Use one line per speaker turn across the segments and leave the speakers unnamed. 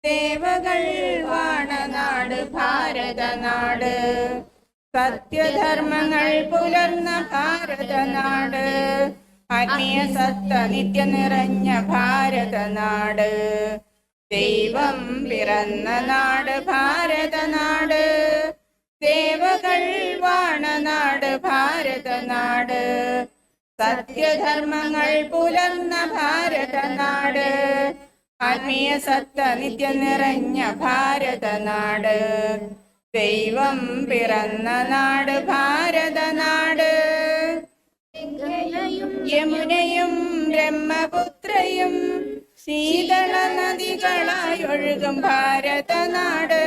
ദേവകൾ വാണനാട് ഭാരതനാട്, സത്യധർമ്മങ്ങൾ പുലർന്ന ഭാരതനാട്, ആത്മീയ സത്ത നിത്യ നിറഞ്ഞ ഭാരതനാട്, ദൈവം പിറന്ന നാട് ഭാരതനാട്, ദേവകൾ വാണനാട് ഭാരതനാട്, സത്യധർമ്മങ്ങൾ പുലർന്ന ഭാരതനാട്, ആത്മീയ സത്ത നിത്യ നിറഞ്ഞ ഭാരതനാട്, ദൈവം പിറന്ന നാട് ഭാരതനാട്. യമുനയും ബ്രഹ്മപുത്രയും ശീതള നദികളായി ഒഴുകും ഭാരതനാട്,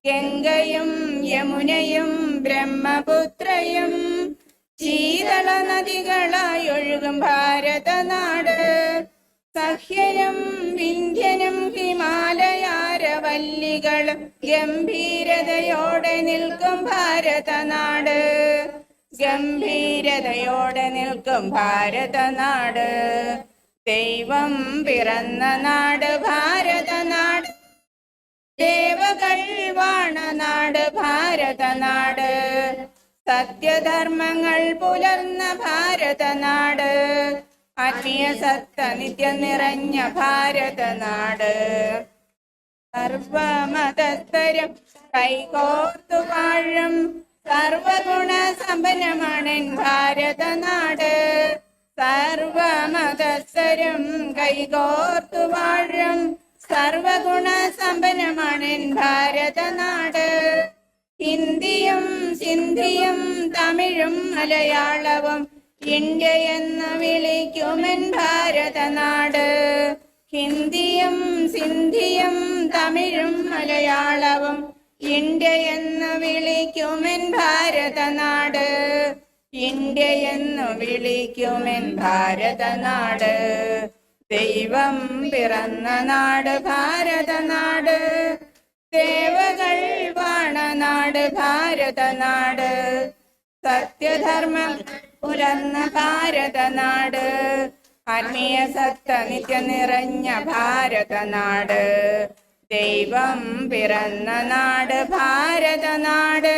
ഗംഗയും യമുനയും ബ്രഹ്മപുത്രയും ശീതള നദികളായി ഒഴുകും ഭാരതനാട്, സഹ്യനും വിന്ധ്യനും ഹിമാലയാരവല്ലികളും ഗംഭീരതയോടെ നിൽക്കും ഭാരതനാട്, ഗംഭീരതയോടെ നിൽക്കും ഭാരതനാട്, ദൈവം പിറന്ന നാട് ഭാരതനാട്, ദേവകൾ വാണനാട് ഭാരതനാട്, സത്യധർമ്മങ്ങൾ പുലർന്ന ഭാരതനാട്, ആത്മീയ സത്ത നിത്യ നിറഞ്ഞ ഭാരതനാട്, സർവമതസ്ഥരും കൈകോർത്തു വാഴും സർവഗുണ സമ്പന്നമാണെൻ ഭാരതനാട്, സർവമതസ്ഥരും കൈകോർത്തു വാഴും സർവഗുണ സമ്പന്നമാണെൻ ഭാരതനാട്, ഹിന്ദിയും സിന്ധിയും തമിഴും മലയാളവും ഇന്ത്യ എന്ന് വിളിക്കുമെൻ ഭാരതനാട്, ഹിന്ദിയും സിന്ധിയും തമിഴും മലയാളവും ഇന്ത്യ എന്ന് വിളിക്കുമെൻ ഭാരതനാട്, ഇന്ത്യ എന്ന് വിളിക്കുമെൻ ഭാരതനാട്, ദൈവം പിറന്ന നാട് ഭാരതനാട്, ദേവകൾ വാണനാട് ഭാരതനാട്, സത്യധർമ്മം പുലർന്ന ഭാരതനാട്, ആത്മീയ സത്ത നിത്യ നിറഞ്ഞ ഭാരതനാട്, ദൈവം പിറന്ന നാട് ഭാരതനാട്.